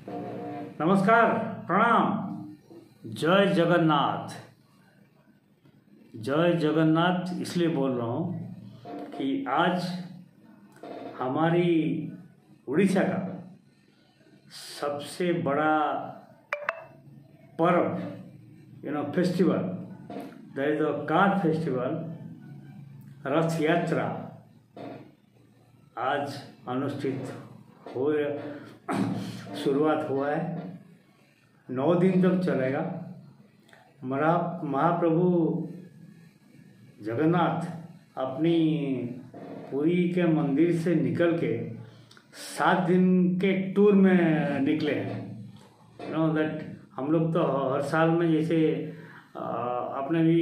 नमस्कार, प्रणाम। जय जगन्नाथ। जय जगन्नाथ इसलिए बोल रहा हूँ कि आज हमारी उड़ीसा का सबसे बड़ा पर्व festival, that is the car festival, रथ यात्रा आज अनुष्ठित हो शुरुआत हुआ है। 9 दिन तक चलेगा। महाप्रभु जगन्नाथ अपनी पुरी के मंदिर से निकल के 7 दिन के टूर में निकले हैं। दैट हम लोग तो हर साल में जैसे अपने भी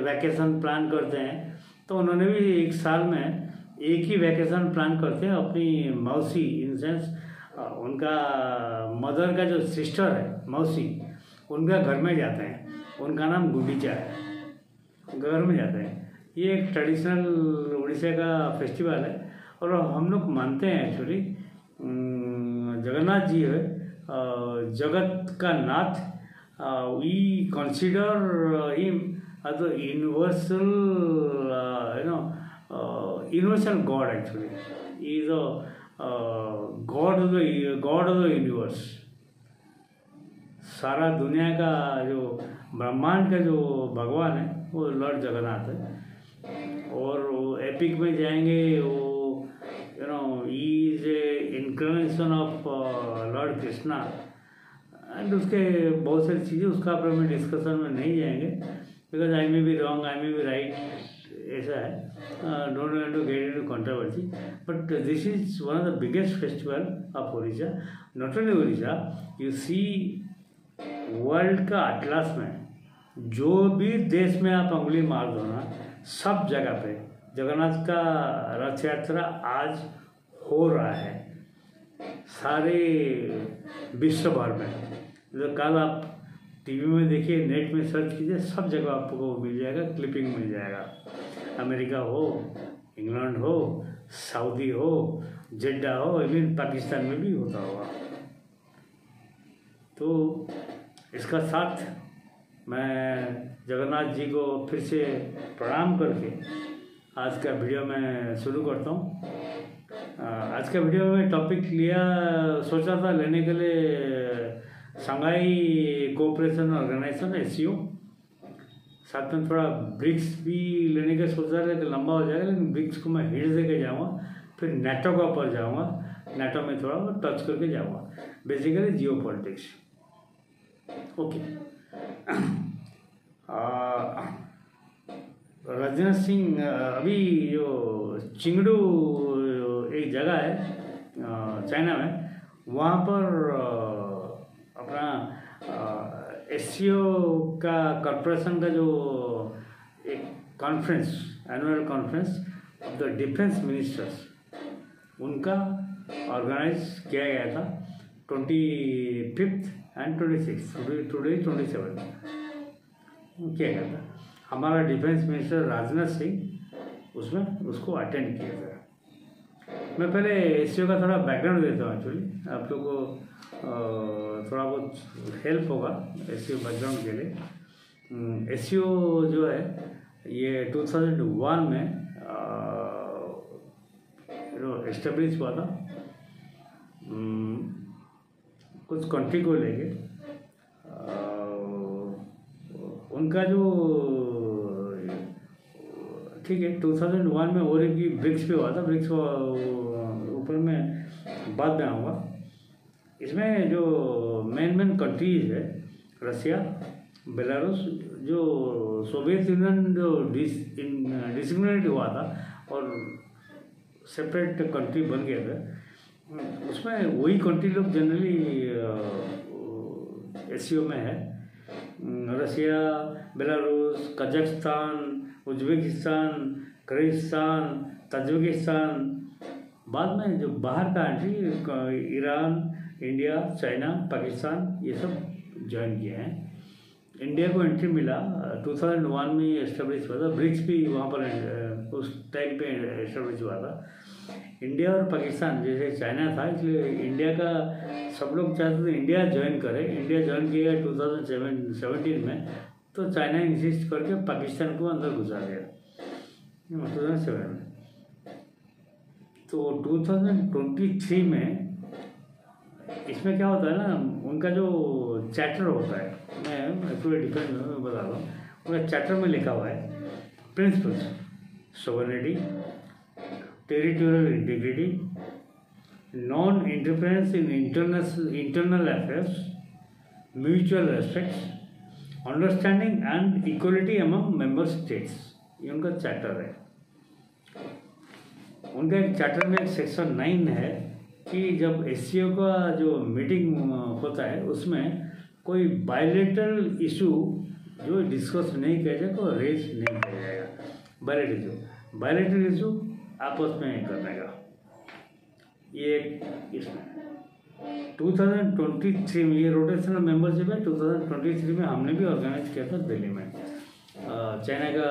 वैकेशन प्लान करते हैं, तो उन्होंने भी एक साल में एक ही वैकेशन प्लान करते हैं। अपनी मौसी इन सेंस उनका मदर का जो सिस्टर है मौसी, उनका घर में जाते हैं। उनका नाम गुंडीचा है, घर में जाते हैं। ये एक ट्रेडिशनल उड़ीसा का फेस्टिवल है और हम लोग मानते हैं एक्चुअली जगन्नाथ जी है जगत का नाथ। We consider him as a universal universal God. Actually he is a god of the universe. सारा दुनिया का जो ब्रह्मांड का जो भगवान है वो लॉर्ड जगन्नाथ है। और वो एपिक में जाएंगे, वो he is a incarnation of Lord Krishna and उसके बहुत सारी चीज़ें उसका पर में डिस्कशन में नहीं जाएंगे, because I may be wrong, I may be right, ऐसा है। Don't want to get into controversy, but this is one of the biggest festival of Odisha. Not only Odisha, you see world का अटलास में जो भी देश में आप उंगली मार दो ना, सब जगह पे जगन्नाथ का रथ यात्रा आज हो रहा है सारे विश्व भर में। तो कल आप टीवी में देखिए, नेट में सर्च कीजिए, सब जगह आपको मिल जाएगा, क्लिपिंग मिल जाएगा। अमेरिका हो, इंग्लैंड हो, सऊदी हो, जेड्डा हो, इवन पाकिस्तान में भी होता होगा। तो इसका साथ मैं जगन्नाथ जी को फिर से प्रणाम करके आज का वीडियो में शुरू करता हूँ। आज का वीडियो में टॉपिक सोचा था लेने के लिए शंघाई कोऑपरेशन ऑर्गेनाइजेशन एससीओ, साथ में थोड़ा ब्रिक्स भी लेने का सोचा था, लेकिन लंबा हो जाएगा। लेकिन ब्रिक्स को मैं हिट दे के जाऊँगा, फिर नेटो का ऊपर जाऊँगा, नेटो में थोड़ा टच करके जाऊँगा, बेसिकली जियो पॉलिटिक्स। ओके। राजनाथ सिंह अभी जो चिंगडू एक जगह है चाइना में, वहाँ पर अपना एससीओ का कॉर्पोरेशन का जो एक conference, annual conference of the defence ministers, उनका ऑर्गेनाइज किया गया था 25 एंड 26, टुडे 27 किया गया था। हमारा डिफेंस मिनिस्टर राजनाथ सिंह उसमें उसको अटेंड किया था। मैं पहले एससीओ का थोड़ा बैकग्राउंड देता हूँ एक्चुअली, आप लोग को थोड़ा बहुत हेल्प होगा एससीओ बैकग्राउंड के लिए। एससीओ जो है ये 2001 में एस्टेब्लिश हुआ था कुछ कंट्री को लेके। उनका जो ठीक है 2001 में और एक ब्रिक्स पे हुआ था, ब्रिक्स ऊपर में बाद में आऊँगा। इसमें जो मेन कंट्रीज है रसिया, बेलारूस, जो सोवियत यूनियन जो डिसइंटीग्रेट हुआ था और सेपरेट कंट्री बन गया था, उसमें वही कंट्री लोग जनरली एससीओ में है। Russia, Belarus, Kazakhstan, Uzbekistan, Kyrgyzstan, Tajikistan, बाद में जो बाहर का country Iran, India, China, Pakistan, ये सब ज्वाइन किए हैं। इंडिया को एंट्री मिला 2001 में एस्टेब्लिश हुआ था। ब्रिक्स भी वहाँ पर उस टाइम पे एस्टेब्लिश हुआ था। इंडिया और पाकिस्तान, जैसे चाइना था इसलिए इंडिया का सब लोग चाहते थे इंडिया ज्वाइन करे। इंडिया ज्वाइन किया 2017 में, तो चाइना इंसिस्ट करके पाकिस्तान को अंदर घुसा दिया 2007 में। तो 2023 में इसमें क्या होता है ना, उनका जो चैप्टर होता है, मैं पूरे डिफेंस में बता रहा हूँ, उनका चैप्टर में लिखा हुआ है principles, sovereignty, territorial integrity, non interference in internal affairs, mutual respect, understanding and equality among member states. ये उनका चैप्टर है। उनका एक चैप्टर में सेक्शन 9 है कि जब एससीओ का जो मीटिंग होता है उसमें कोई बायलेटरल इशू जो डिस्कस नहीं किया जाए तो रेज नहीं किया जाएगा। बायलेटरल इशू आपस में करने का, ये इसमें 2023 में ये रोटेशनल मेंबरशिप है। 2023 में हमने भी ऑर्गेनाइज किया था दिल्ली में। चाइना का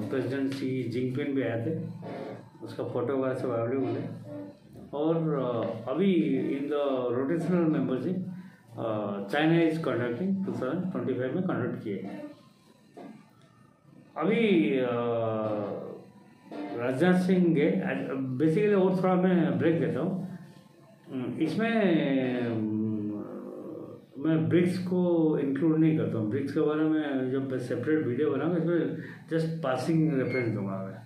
प्रेसिडेंट शी जिनपिंग भी आए थे, उसका फोटो वगैरह सब अवेलेबल है। और अभी in the rotational membership China is conducting 2025 में कंडक्ट किए। अभी राजनाथ सिंह गए। बेसिकली और थोड़ा मैं ब्रेक देता हूँ इसमें। मैं ब्रिक्स को इंक्लूड नहीं करता हूँ। ब्रिक्स के बारे में जब सेपरेट वीडियो बनाऊंगा इसमें जस्ट पासिंग रेफरेंस दूंगा मैं।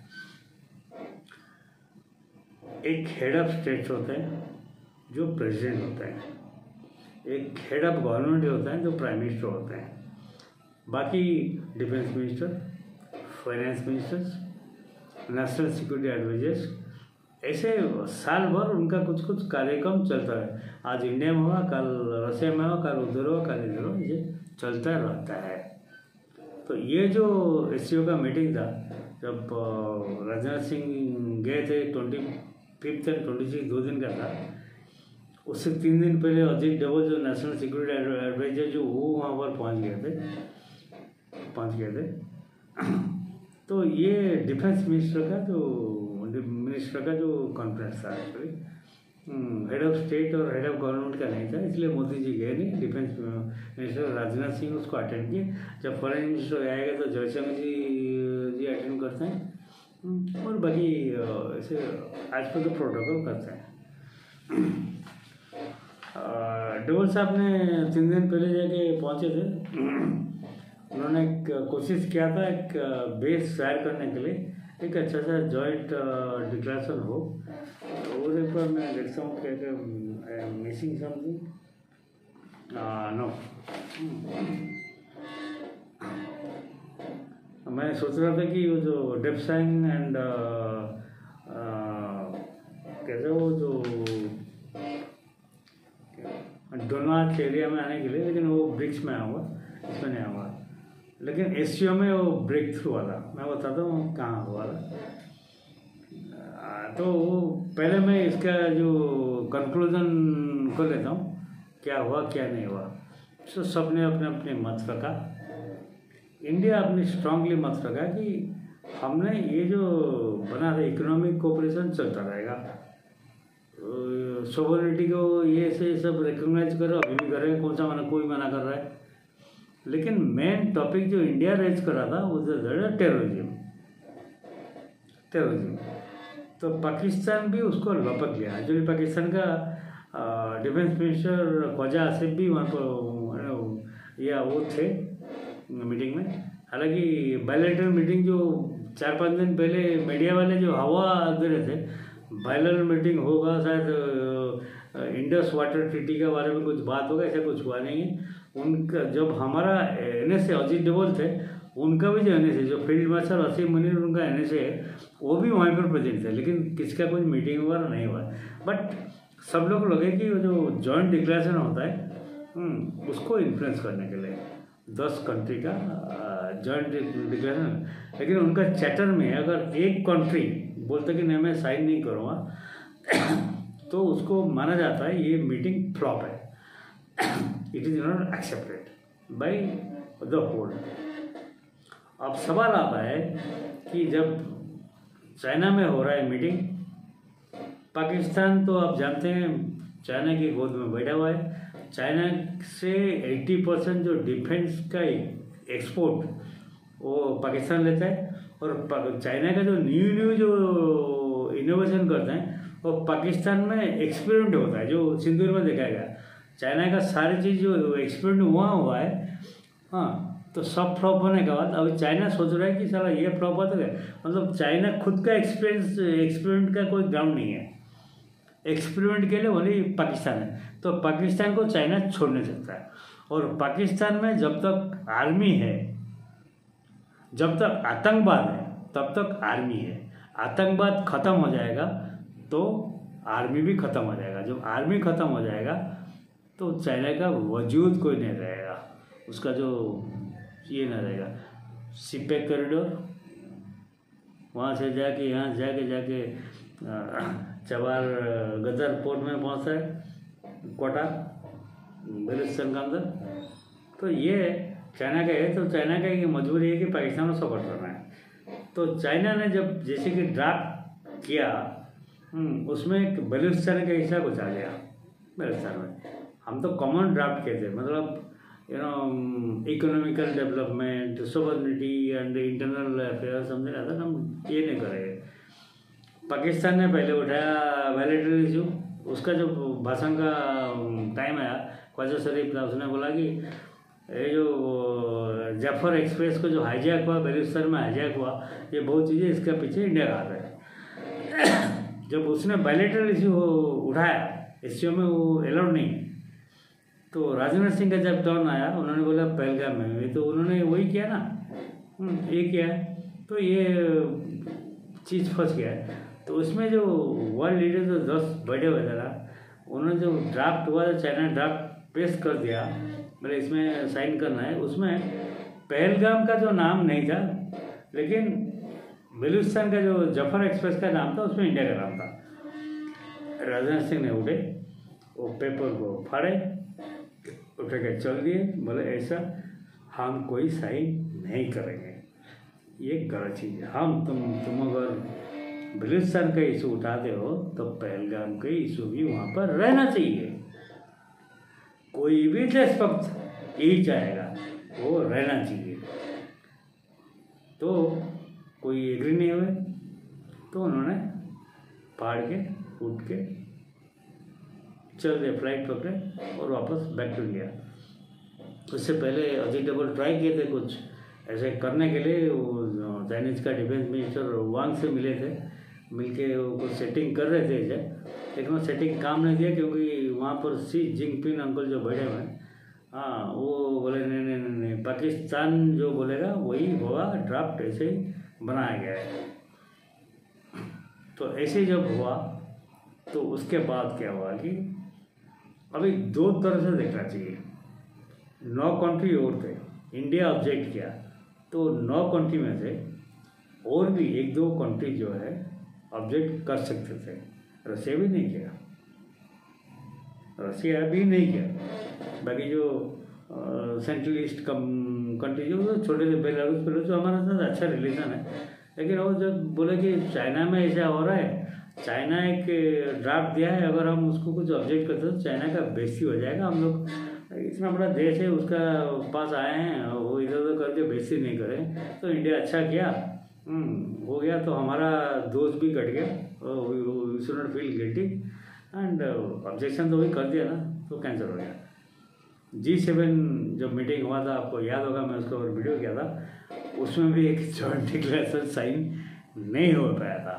एक हेड ऑफ स्टेट्स होते हैं जो प्रेसिडेंट होता है, एक हेड ऑफ गवर्नमेंट होता है जो प्राइम मिनिस्टर होते हैं, बाकी defence minister, finance ministers, national security advisers, ऐसे साल भर उनका कुछ कुछ कार्यक्रम चलता है। आज इंडिया में हुआ, कल रशिया में हुआ, कल उधर हुआ, कल इधर हुआ, ये चलता रहता है। तो ये जो एससीओ का मीटिंग था, जब राजनाथ सिंह गए थे 25 और 26 2 दिन का था, उससे 3 दिन पहले अजीत डोभाल जो नेशनल सिक्योरिटी एडवाइजर जो वो वहाँ पर पहुँच गए थे। तो ये डिफेंस मिनिस्टर का जो कॉन्फ्रेंस था एक्चुअली, हेड ऑफ स्टेट और हेड ऑफ गवर्नमेंट का नहीं था, इसलिए मोदी जी गए नहीं। डिफेंस मिनिस्टर राजनाथ सिंह उसको अटेंड किए। जब फॉरेन मिनिस्टर आएगा तो जयशंकर जी अटेंड करते हैं और बाकी ऐसे आज पर तो प्रोटोकॉल करते हैं। डोभाल साहब ने 3 दिन पहले जाके पहुँचे थे। उन्होंने कोशिश किया था एक बेस शायर करने के लिए, एक अच्छा सा जॉइंट डिक्लेरेशन हो। और एक बार मैं देखता हूँ क्या मिसिंग समथिंग, नो। मैं सोच रहा था कि वो जो डेप्साइंग एंड कैसे वो जो डोनाच एरिया में आने के लिए, लेकिन वो ब्रिक्स में आऊँगा, इसमें नहीं आऊँगा। लेकिन एससीओ में वो ब्रेक थ्रू वाला मैं बताता हूँ कहाँ हुआ था। तो पहले मैं इसका जो कंक्लूजन कर लेता हूँ, क्या हुआ क्या नहीं हुआ। तो सब ने अपने अपने मत रखा। इंडिया अपनी स्ट्रांगली मत रखा कि हमने ये जो बना था इकोनॉमिक कोऑपरेशन चलता रहेगा, सोवरेनिटी को ये से सब रिकॉग्नाइज करो, अभी भी कर रहे हैं, कौन सा कोई मना कर रहा है। लेकिन मेन टॉपिक जो इंडिया रेज कर रहा था वो टेररिज्म। तो पाकिस्तान भी उसको लपक गया। एक्चुअली पाकिस्तान का डिफेंस मिनिस्टर ख्वाजा आसिफ भी वहाँ पर या वो थे मीटिंग में। हालांकि बायलैटरल मीटिंग जो 4-5 दिन पहले मीडिया वाले जो हवा दे रहे थे, बायलैटरल मीटिंग होगा शायद इंडस वाटर ट्रीटी के बारे में कुछ बात होगा, ऐसा कुछ हुआ नहीं है। उनका जब हमारा एनएसए अजीत डोभाल थे, उनका भी जो एनएसए जो फील्ड मार्शल असीम मुनीर उनका एनएसए है, वो भी वहीं पर प्रेजेंट थे, लेकिन किसका कोई मीटिंग वगैरह नहीं हुआ। बट सब लोग लगे कि वो जो जॉइंट डिक्लेरेशन होता है उसको इन्फ्लुएंस करने के लिए 10 कंट्री का जॉइंट डिक्लेरेशन। लेकिन उनका चैप्टर में अगर एक कंट्री बोलते कि नहीं मैं साइन नहीं करूँगा तो उसको माना जाता है ये मीटिंग फ्लॉप है। It is not accepted by the whole. अब सवाल आता है कि जब चाइना में हो रहा है मीटिंग पाकिस्तान तो आप जानते हैं चाइना की गोद में बैठा हुआ है। चाइना से 80% जो डिफेंस का एक्सपोर्ट वो पाकिस्तान लेता है, और चाइना का जो न्यू जो इनोवेशन करते हैं वो पाकिस्तान में एक्सपेरिमेंट होता है, जो सिंदूर में देखा गया। चाइना का सारी चीज़ जो एक्सपेरिमेंट वहाँ हुआ है, हाँ, तो सब फ्लॉप होने के बाद अभी चाइना सोच रहा है कि साला ये फ्लॉप होता है। मतलब चाइना खुद का एक्सपेरिमेंट का कोई ग्राउंड नहीं है, एक्सपेरिमेंट के लिए वही पाकिस्तान है। तो पाकिस्तान को चाइना छोड़ नहीं सकता है। और पाकिस्तान में जब तक आर्मी है, जब तक आतंकवाद है, तब तक आर्मी है। आतंकवाद खत्म हो जाएगा तो आर्मी भी खत्म हो जाएगा। जब आर्मी खत्म हो जाएगा तो चाइना का वजूद कोई नहीं रहेगा, उसका जो ये नहीं रहेगा। सिपेक कॉरिडोर, वहाँ से जाके यहाँ जाके चबार गदर पोर्ट में पहुँचा है, कोटा बलूचिस्तान का अंदर। तो ये चाइना का है, तो चाइना का ये मजबूरी है कि पाकिस्तान को सपोर्ट करना है। तो चाइना ने जब जैसे कि ड्राफ्ट किया, उसमें बलूचिस्तान का हिस्सा कुछ आ गया बलूचिस्तान में। हम तो कॉमन ड्राफ्ट कहते हैं, मतलब economical development, sovereignty and internal affair समझे ना, था हम ये नहीं करेंगे। पाकिस्तान ने पहले उठाया बायलैटरल इशू, उसका जो भाषण का टाइम आया, ख्वाजा शरीफ का, उसने बोला कि ये जो जाफर एक्सप्रेस को जो हाईजैक हुआ, बलूचिस्तान में हाईजैक हुआ, ये बहुत चीज़ें इसके पीछे इंडिया का हाथ है। जब उसने बायलैटरल इशू उठाया, इश्यू में वो अलाउड नहीं है, तो राजनाथ सिंह का जब टर्न आया, उन्होंने बोला पहलगाम में, ये तो उन्होंने वही किया ना, ये किया है, तो ये चीज़ फंस गया है। तो उसमें जो वर्ल्ड लीडर जो 10 बड़े हुए थे ना, उन्होंने जो ड्राफ्ट हुआ, चाइना ड्राफ्ट पेश कर दिया, मतलब इसमें साइन करना है, उसमें पहलगाम का जो नाम नहीं था, लेकिन बलूचिस्तान का जो जाफर एक्सप्रेस का नाम था, उसमें इंडिया का नाम था। राजनाथ सिंह ने उठे, वो पेपर को फाड़े, उठ के चल दिए, बोले ऐसा हम कोई साइन नहीं करेंगे, ये गलत चीज़ है। तुम अगर बलूचिस्तान का इशू उठाते हो तो पहलगाम का इशू भी वहाँ पर रहना चाहिए। कोई भी देशभक्त यही चाहेगा, वो रहना चाहिए। तो कोई एग्री नहीं हुए, तो उन्होंने फाड़ के उठ के चल दिए, फ्लाइट पकड़े और वापस बैक टू इंडिया। उससे पहले अजीत डोभाल ट्राई किए थे कुछ ऐसे करने के लिए, वो चाइनीज का डिफेंस मिनिस्टर वांग से मिले थे, मिलके वो कुछ सेटिंग कर रहे थे ऐसे, लेकिन वो सेटिंग काम नहीं दिया, क्योंकि वहाँ पर शी जिनपिंग अंकल जो बैठे हुए हैं, हाँ, वो बोले नहीं, पाकिस्तान जो बोलेगा वही होगा, ड्राफ्ट ऐसे ही बनाया गया है। तो ऐसे जब हुआ तो उसके बाद क्या हुआ कि अभी दो तरह से देखना चाहिए। 9 कंट्री और थे, इंडिया ऑब्जेक्ट किया, तो 9 कंट्री में से और भी 1-2 कंट्री जो है ऑब्जेक्ट कर सकते थे। रशिया भी नहीं किया, बाकी जो सेंट्रल ईस्ट कंट्री जो छोटे से बेलारूस जो हमारे साथ अच्छा रिलेशन है, लेकिन वो जब बोले कि चाइना में ऐसा हो रहा है, चाइना एक ड्राफ्ट दिया है, अगर हम उसको कुछ ऑब्जेक्ट करते तो चाइना का बेइज्जती हो जाएगा, हम लोग इतना बड़ा देश है उसका पास आए हैं, वो इधर उधर करके बेइज्जती नहीं करें, तो इंडिया अच्छा किया, हो गया, तो हमारा दोस्त भी कट गया, we should not feel guilty and objection तो वही कर दिया ना, तो कैंसिल हो गया। G7 जब मीटिंग हुआ था, आपको याद होगा, मैं उसका और वीडियो किया था, उसमें भी एक जॉइंट डिक्लेरेशन साइन नहीं हो पाया था,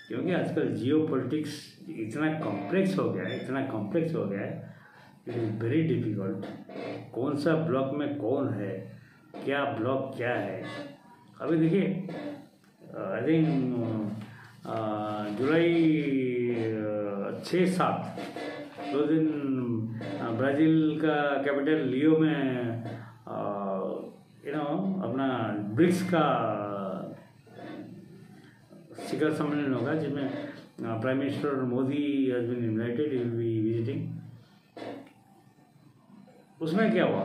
क्योंकि आजकल जियोपॉलिटिक्स इतना कॉम्प्लेक्स हो गया है, इट इज़ वेरी डिफ़िकल्ट। कौन सा ब्लॉक में कौन है, क्या ब्लॉक क्या है। अभी देखिए, आई थिंक जुलाई 6-7 2 दिन ब्राज़ील का कैपिटल लियो में अपना ब्रिक्स का शिखर सम्मेलन होगा, जिसमें prime minister Modi has been invited, he will be visiting. उसमें क्या हुआ,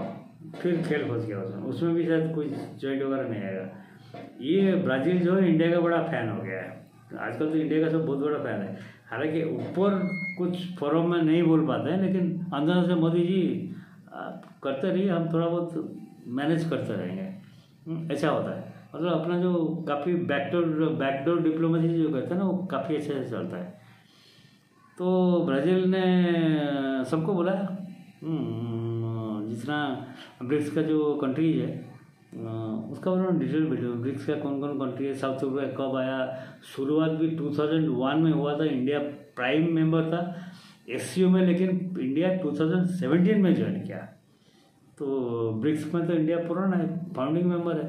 फिर खेल फंस गया उसमें भी शायद कोई जॉइंट वगैरह नहीं आएगा। ये ब्राज़ील जो है इंडिया का बड़ा फ़ैन हो गया है आजकल, तो इंडिया का सब बहुत बड़ा फ़ैन है। हालांकि ऊपर कुछ फोरम में नहीं बोल पाते हैं, लेकिन अंदर से मोदी जी आप करते रहिए, हम थोड़ा बहुत मैनेज करते रहेंगे, ऐसा होता है। मतलब अपना जो काफ़ी बैकडोर डिप्लोमेसी जो कहते हैं ना, वो काफ़ी अच्छे से चलता है। तो ब्राज़ील ने सबको बुलाया, जितना ब्रिक्स का जो कंट्रीज है उसका उन्होंने डिटेल वीडियो, ब्रिक्स का कौन कौन कंट्री है, साउथ अफ्रीका कब आया, शुरुआत भी 2001 में हुआ था, इंडिया प्राइम मेंबर था एससीओ में, लेकिन इंडिया 2017 में ज्वाइन किया। तो ब्रिक्स में तो इंडिया पुराना है, फाउंडिंग मेंबर है।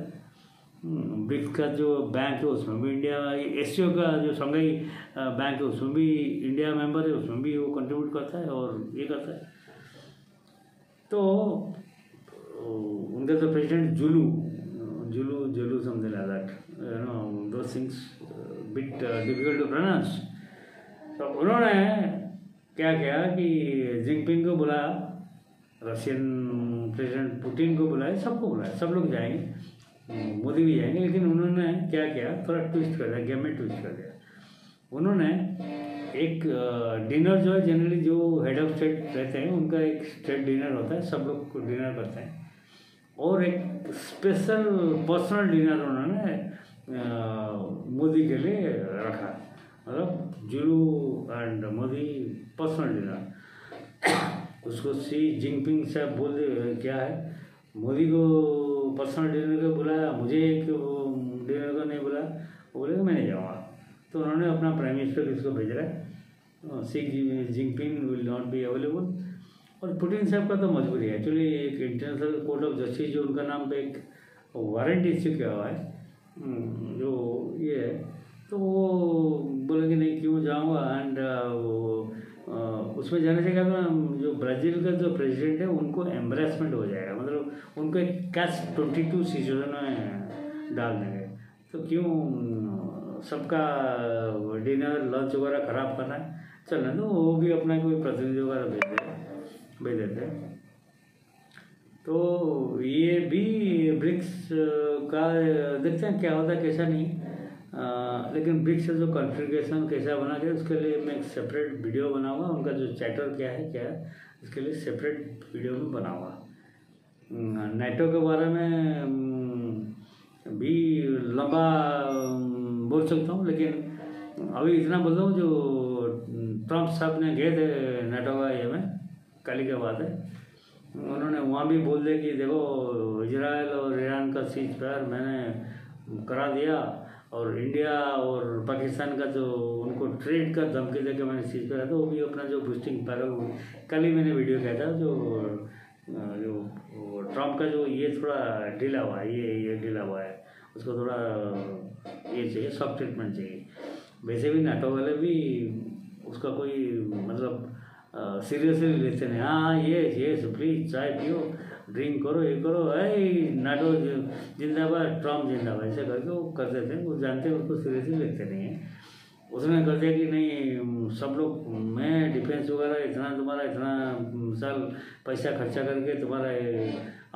ब्रिक्स का जो बैंक है उसमें भी इंडिया, एससीओ का जो शंघाई बैंक है उसमें भी इंडिया मेंबर है, उसमें भी वो कंट्रीब्यूट करता है और ये करता है। तो उनका तो president Zulu something like that, you know those things bit difficult to pronounce. तो उन्होंने क्या किया कि जिनपिंग को बुलाया, रशियन प्रेसिडेंट पुतिन को बुलाया, सबको बुलाया, सब लोग जाएंगे, मोदी भी जाएंगे, लेकिन उन्होंने क्या किया, थोड़ा ट्विस्ट कर दिया, गेम में ट्विस्ट कर दिया। उन्होंने एक डिनर जो है, जनरली जो हेड ऑफ स्टेट रहते हैं उनका एक स्टेट डिनर होता है, सब लोग डिनर करते हैं, और एक स्पेशल पर्सनल डिनर उन्होंने मोदी के लिए रखा, मतलब Julu and Modi personal dinner. उसको सी जिनपिंग साहब बोल क्या है, मोदी को पर्सनल डिनर को बुलाया, मुझे क्यों डिनर को नहीं बुलाया, बोले मैं नहीं जाऊँगा। तो उन्होंने अपना प्राइम मिनिस्टर इसको भेज रहा है, सी Jinping will not be available. और पुतिन साहब का तो मजबूरी है, एक्चुअली एक इंटरनेशनल कोर्ट ऑफ जस्टिस जो उनका नाम पे एक वारंट इश्यू किया हुआ है, जो ये है, तो वो बोलेंगे नहीं क्यों जाऊँगा। एंड उसमें जाने से क्या जो ब्राज़ील का जो प्रेसिडेंट है उनको एम्बरेसमेंट हो जाएगा, मतलब उनको एक कैच 22 सिचुएशन में डाल देंगे। तो क्यों सबका डिनर लंच वगैरह ख़राब करना है, चलना तो वो भी अपना कोई प्रतिनिधि वगैरह भेज देते हैं। तो ये भी ब्रिक्स का देखते हैं क्या होता है कैसा नहीं, लेकिन ब्रिक्स का जो कॉन्फ़िगरेशन कैसा बना के उसके लिए मैं एक सेपरेट वीडियो बनाऊंगा, उनका जो चैटर क्या है इसके लिए सेपरेट वीडियो में बनाऊंगा। नाटो के बारे में भी लंबा बोल सकता हूँ, लेकिन अभी इतना बोल रहा हूँ, जो ट्रम्प साहब ने गए थे नाटो का ये में कल की बात है, उन्होंने वहाँ भी बोल दिया कि देखो इजराइल और ईरान का सीज फायर मैंने करा दिया, और इंडिया और पाकिस्तान का जो उनको ट्रेड का धमकी देकर मैंने सीज फायर, तो वो भी अपना जो बूस्टिंग पैरल, कल ही मैंने वीडियो किया था, जो ट्रम्प का जो ये थोड़ा ढीला हुआ है, ये ढीला हुआ है, उसको थोड़ा ये चाहिए, सॉफ्ट ट्रीटमेंट चाहिए। वैसे भी नाटो वाले भी उसका कोई मतलब सीरियसली लेते नहीं, हाँ ये प्लीज चाय पियो, ड्रिंक करो, ये करो, नाटो जिंदाबाद, ट्रम्प जिंदाबाद, ऐसे करके वो कर देते हैं, वो जानते हैं उसको सीरियसली लेते नहीं हैं। उसने कर दिया कि नहीं सब लोग, मैं डिफेंस वगैरह इतना साल पैसा खर्चा करके तुम्हारा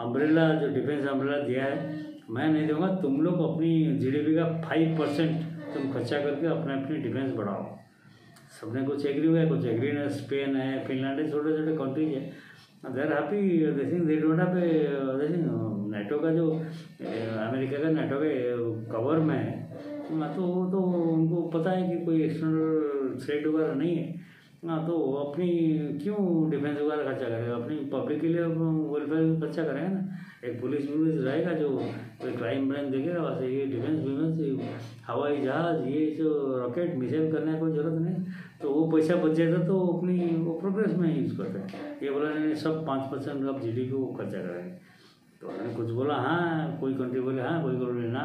अम्ब्रेला जो डिफेंस अम्ब्रेला दिया है मैं नहीं दूंगा, तुम लोग अपनी जीडीपी का 5% तुम खर्चा करके अपनी डिफेंस बढ़ाओ। सबने कुछ एग्री हुआ है, कुछ एग्री नहीं, स्पेन है, फिनलैंड है, छोटे छोटे कंट्रीज है, there happy they don't have NATO का जो अमेरिका का नाटो के कवर में है, तो उनको पता है कि कोई एक्सटर्नल थ्रेट वगैरह नहीं है, तो अपनी क्यों डिफेंस वगैरह खर्चा करेगा, अपनी पब्लिक के लिए वेलफेयर खर्चा करेगा ना। एक पुलिस रहेगा जो कोई क्राइम ब्रांच देखेगा, वैसे ये डिफेंस हवाई जहाज, ये जो रॉकेट मिसाइल करने की कोई जरूरत नहीं, तो वो पैसा बच जाता तो अपनी वो प्रोग्रेस में यूज़ करते हैं। ये बोला नहीं सब 5% ऑफ जीडीपी को खर्चा करेंगे, तो उन्होंने कुछ बोला हाँ, कोई कंट्री बोले हाँ, कोई कंट्री ना।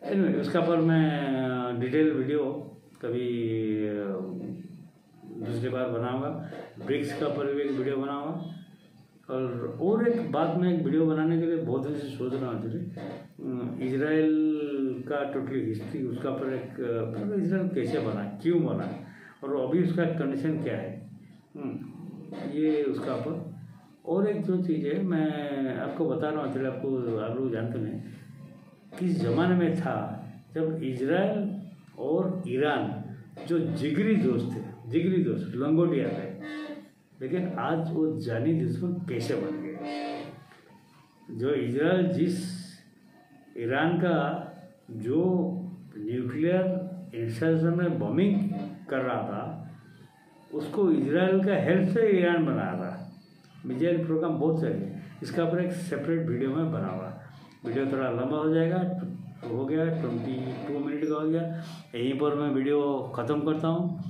एनीवे उसका पर मैं डिटेल वीडियो कभी दूसरी बार बनाऊंगा, ब्रिक्स का पर भी एक वीडियो बनाऊंगा। और एक बात मैं एक वीडियो बनाने के लिए बहुत दिन से सोच रहा हूँ एक्चुअली, इजराइल का टोटली हिस्ट्री, उसका पर एक इजराइल कैसे बना, क्यों बना, और अभी उसका कंडीशन क्या है, ये उसका पर। और एक जो चीज़ है मैं आपको बता रहा हूँ, एक्चुअली आप लोग जानते नहीं किस ज़माने में था जब इजराइल और ईरान जो जिगरी दोस्त थे, जिगरी दोस्त लंगोटिया थे, लेकिन आज वो जानी दुश्मन कैसे बन गए। जो इजराइल जिस ईरान का जो न्यूक्लियर इंस्टॉलेशन में बॉम्बिंग कर रहा था, उसको इजराइल का हेल्प से ईरान बना रहा। मिसाइल प्रोग्राम बहुत चले, इसका ऊपर एक सेपरेट वीडियो में बना हुआ। वीडियो थोड़ा लंबा हो जाएगा, हो गया 22 मिनट का हो गया। यहीं पर मैं वीडियो ख़त्म करता हूँ।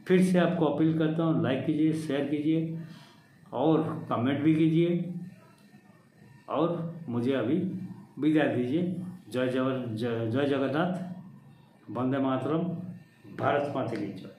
फिर से आपको अपील करता हूँ, लाइक कीजिए, शेयर कीजिए और कमेंट भी कीजिए और मुझे अभी विदाई दीजिए। जय जगन्नाथ, वंदे मातरम, भारत माता की जय।